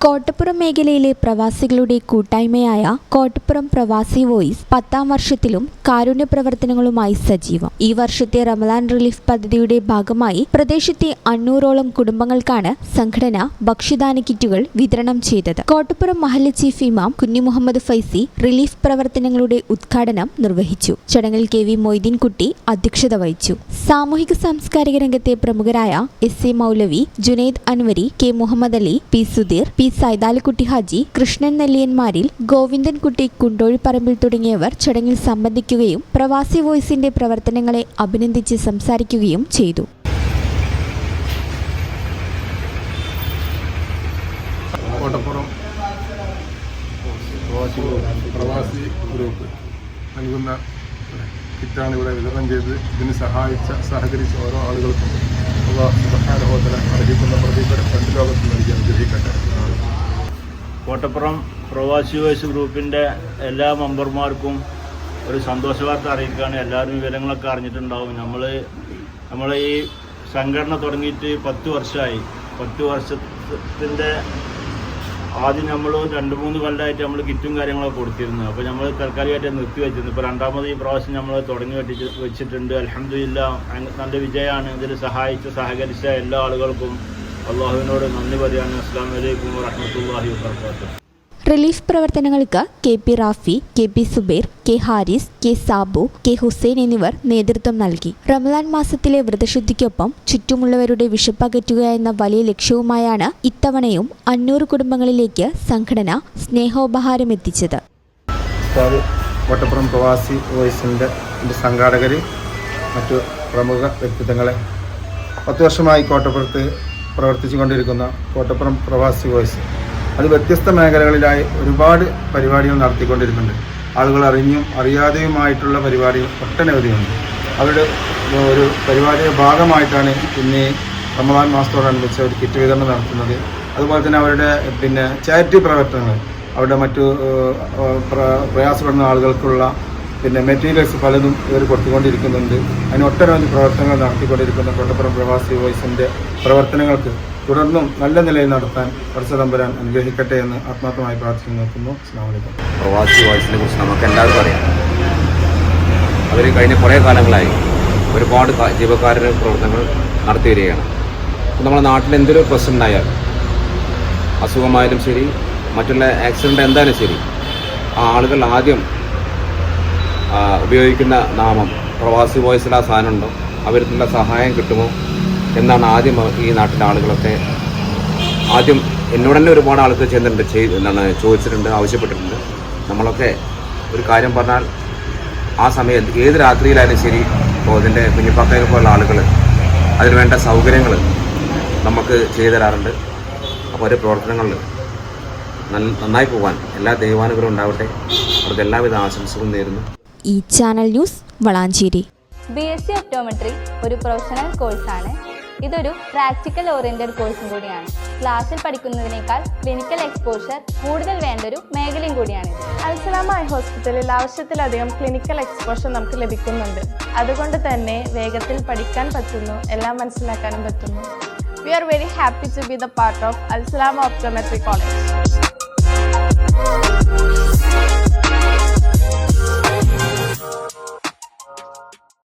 കോട്ടപ്പുറം മേഖലയിലെ പ്രവാസികളുടെ കൂട്ടായ്മയായ കോട്ടപ്പുറം പ്രവാസി വോയിസ് 10ാം വർഷത്തിലും കാരുണ്യ പ്രവർത്തനങ്ങളുമായി സജീവം. ഈ വർഷത്തെ റമദാൻ റിലീഫ് പദ്ധതിയുടെ ഭാഗമായി പ്രദേശത്തെ 500ഓളം കുടുംബങ്ങൾക്കാണ് സംഘടന ഭക്ഷ്യദാന കിറ്റുകൾ വിതരണം ചെയ്തത്. കോട്ടപ്പുറം മഹല്ല് ചീഫ് ഇമാം കുഞ്ഞി മുഹമ്മദ് ഫൈസി റിലീഫ് പ്രവർത്തനങ്ങളുടെ ഉദ്ഘാടനം നിർവഹിച്ചു. ചടങ്ങിൽ കെ വി മൊയ്തീൻകുട്ടി അധ്യക്ഷത വഹിച്ചു. സാമൂഹിക സാംസ്കാരിക രംഗത്തെ പ്രമുഖരായ S A. Maulavi, Junaid Anvari, K Muhammad Ali, P Sudheer, P Saidalikutty Haji, Krishnan നെല്ലിയന്മാരിൽ, ഗോവിന്ദൻകുട്ടി കുണ്ടോഴിപ്പറമ്പിൽ തുടങ്ങിയവർ ചടങ്ങിൽ സംബന്ധിക്കുകയും പ്രവാസി വോയിസിന്റെ പ്രവർത്തനങ്ങളെ അഭിനന്ദിച്ച് സംസാരിക്കുകയും ചെയ്തു. കോട്ടപ്പുറം പ്രവാസി ഗ്രൂപ്പ് നൽകുന്ന കിറ്റാണ് ഇവിടെ വിതരണം ചെയ്ത് ഇതിന് സഹകരിച്ച ഓരോ ആളുകൾക്കും അർഹിക്കുന്ന പ്രതിഫലം രണ്ട് ലോകത്ത് നൽകി അനുഗ്രഹിക്കട്ടെ. കോട്ടപ്പുറം പ്രവാസി വോയിസ് ഗ്രൂപ്പിൻ്റെ എല്ലാ മെമ്പർമാർക്കും ഒരു സന്തോഷ വാർത്ത അറിയിക്കുകയാണ്. എല്ലാവരും വിവരങ്ങളൊക്കെ അറിഞ്ഞിട്ടുണ്ടാവും. നമ്മൾ ഈ സംഘടന തുടങ്ങിയിട്ട് 10 വർഷമായി. 10 വർഷത്തിൻ്റെ ആദ്യം നമ്മൾ 2-3 കൊല്ലമായിട്ട് നമ്മൾ കിറ്റും കാര്യങ്ങളൊക്കെ കൊടുത്തിരുന്നു. അപ്പോൾ നമ്മൾ തൽക്കാലികമായിട്ട് നിർത്തി വെച്ചിരുന്നു. ഇപ്പോൾ രണ്ടാമത് ഈ പ്രാവശ്യം നമ്മൾ തുടങ്ങി വെച്ചിട്ടുണ്ട്. അൽഹംദുലില്ലാഹ് നല്ല വിജയമാണ്. ഇതിൽ സഹകരിച്ച എല്ലാ ആളുകൾക്കും അള്ളാഹുവിനോട് നന്ദി പറയാണ്. അസ്സലാമു അലൈക്കും വറഹ്മത്തുള്ളാഹി വബറകാതുഹു. റിലീഫ് പ്രവർത്തനങ്ങൾക്ക് K P Rafi, K P Subair, K Haris, K Sabu, K Hussain എന്നിവർ നേതൃത്വം നൽകി. റമദാൻ മാസത്തിലെ വ്രതശുദ്ധിക്കൊപ്പം ചുറ്റുമുള്ളവരുടെ വിശപ്പകറ്റുക എന്ന വലിയ ലക്ഷ്യവുമായാണ് ഇത്തവണയും 500 കുടുംബങ്ങളിലേക്ക് സംഘടന സ്നേഹോപഹാരം എത്തിച്ചത്. കോട്ടപ്പുറം പ്രവാസി വോയിസിൻ്റെ സംഘാടകർ, മറ്റു പ്രമുഖ വ്യക്തിത്വങ്ങളെ 10 വർഷമായി കോട്ടപ്പുറത്ത് പ്രവർത്തിച്ചു കൊണ്ടിരിക്കുന്ന കോട്ടപ്പുറം പ്രവാസി വോയിസ് അത് വ്യത്യസ്ത മേഖലകളിലായി ഒരുപാട് പരിപാടികൾ നടത്തിക്കൊണ്ടിരിക്കുന്നുണ്ട്. ആളുകൾ അറിഞ്ഞും അറിയാതെയുമായിട്ടുള്ള പരിപാടികൾ ഒട്ടനവധിയുണ്ട്. അവരുടെ ഒരു പരിപാടിയുടെ ഭാഗമായിട്ടാണ് ഇന്ന് റമദാൻ മാസത്തോടനുബന്ധിച്ച് ഒരു കിറ്റ് വിതരണം നടത്തുന്നത്. അതുപോലെ തന്നെ അവരുടെ ചാരിറ്റി പ്രവർത്തനങ്ങൾ, അവരുടെ മറ്റു പ്രയാസപ്പെടുന്ന ആളുകൾക്കുള്ള മെറ്റീരിയൽസ് പലതും ഇവർ കൊടുത്തുകൊണ്ടിരിക്കുന്നുണ്ട്. അതിന് ഒട്ടനവധി പ്രവർത്തനങ്ങൾ നടത്തിക്കൊണ്ടിരിക്കുന്ന കോട്ടപ്പുറം പ്രവാസി വോയിസിൻ്റെ പ്രവർത്തനങ്ങൾക്ക് തുടർന്നും നല്ല നിലയിൽ നടത്താൻ പടച്ചതമ്പുരാൻ അനുഗ്രഹിക്കട്ടെ എന്ന് ആത്മാർത്ഥമായി പ്രാർത്ഥിച്ചു നിർത്തുന്നു. അസ്സലാമു അലൈക്കും. പ്രവാസി വോയിസിനെ കുറിച്ച് നമുക്ക് എല്ലാവർക്കും അറിയാം. അവർ കഴിഞ്ഞ കുറേ കാലങ്ങളായി ഒരുപാട് ജീവകാരുണ്യ പ്രവർത്തനങ്ങൾ നടത്തി വരികയാണ്. നമ്മുടെ നാട്ടിൽ എന്തൊരു പ്രശ്നം ഉണ്ടായാൽ, അസുഖമായാലും ശരി, മറ്റുള്ള ആക്സിഡൻ്റ് എന്തായാലും ശരി, ആ ആളുകൾ ആദ്യം ഉപയോഗിക്കുന്ന നാമം പ്രവാസി വോയിസിൽ ആ സാധനമുണ്ടോ, അവരിലുള്ള സഹായം കിട്ടുമോ എന്നാണ് ആദ്യം ഈ നാട്ടിലെ ആളുകളൊക്കെ ആദ്യം എന്നോട് തന്നെ ഒരുപാട് ആളുകൾ ചോദിച്ചിട്ടുണ്ട്, ആവശ്യപ്പെട്ടിട്ടുണ്ട്. നമ്മളൊക്കെ ഒരു കാര്യം പറഞ്ഞാൽ ആ സമയത്ത് ഏത് രാത്രിയിലായാലും ശരി, ഇപ്പോൾ ഇതിൻ്റെ കുഞ്ഞിപ്പാക്കയെ പോലുള്ള ആളുകൾ അതിന് വേണ്ട സൗകര്യങ്ങൾ നമുക്ക് ചെയ്തു തരാറുണ്ട്. അപ്പോൾ ഒരു പ്രവർത്തനങ്ങളിൽ നന്നായി പോകാൻ എല്ലാ ദൈവാനുഗ്രഹം ഉണ്ടാവട്ടെ. അവർക്ക് എല്ലാവിധ ആശംസകളും നേരുന്നു. ഈ channel news Valanchery. BSc optometry ഒരു പ്രൊഫഷണൽ കോഴ്സാണ്. ഇതൊരു പ്രാക്ടിക്കൽ ഓറിയന്റഡ് കോഴ്സും കൂടിയാണ്. ക്ലാസ്സിൽ പഠിക്കുന്നതിനേക്കാൾ ക്ലിനിക്കൽ എക്സ്പോഷർ കൂടുതൽ വേണ്ടൊരു മേഖലയും കൂടിയാണ്. അൽസലാമ ഐ ഹോസ്പിറ്റലിൽ ആവശ്യത്തിലധികം ക്ലിനിക്കൽ എക്സ്പോഷർ നമുക്ക് ലഭിക്കുന്നുണ്ട്. അതുകൊണ്ട് തന്നെ വേഗത്തിൽ പഠിക്കാൻ പറ്റുന്നു, എല്ലാം മനസ്സിലാക്കാനും പറ്റുന്നു. We are very happy to be the part of Al Salama Optometry College.